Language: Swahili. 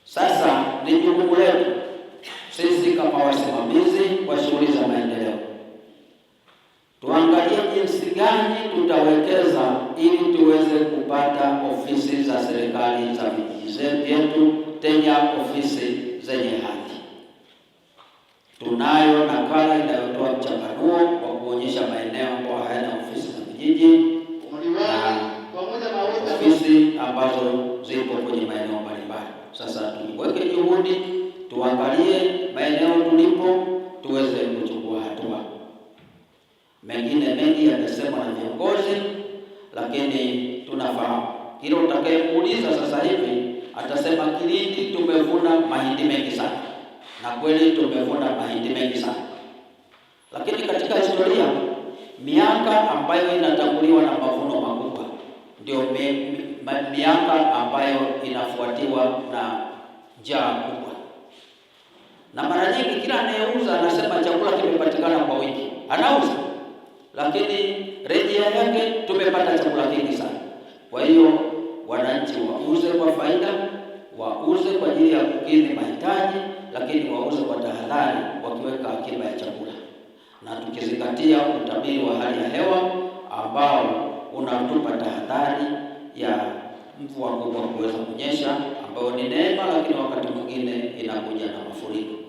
Sasa ni jukumu letu sisi kama wasimamizi wa shughuli za maendeleo tuangalie jinsi gani tutawekeza ili tuweze kupata ofisi za serikali za vijiji vyetu, tena ofisi zenye hadhi. Tunayo nakala inayotoa mchanganuo wa kuonyesha maeneo ambayo hayana ofisi za vijiji na ofisi ambazo zipo kwenye maeneo mbalimbali. Sasa tuweke juhudi, tuangalie maeneo tulipo, tuweze kuchukua hatua. Mengine mengi yamesemwa na viongozi, lakini tunafahamu kile utakayemuuliza sasa hivi atasema Kilindi tumevuna mahindi mengi sana, na kweli tumevuna mahindi mengi sana. Lakini katika historia, miaka ambayo inatanguliwa na mavuno makubwa ndio miaka ambayo inafuatiwa na njaa kubwa. Na mara nyingi kila anayeuza anasema chakula kimepatikana kwa wingi, anauza, lakini rejea yake tumepata chakula kingi sana. Kwa hiyo wananchi wauze kwa faida, wauze kwa ajili ya kukidhi mahitaji, lakini wauze kwa tahadhari, wakiweka akiba ya chakula, na tukizingatia utabiri wa hali ya hewa ambao unatupa tahadhari ya mvua kubwa kuweza kunyesha, ambayo ni neema, lakini wakati mwingine inakuja na mafuriko.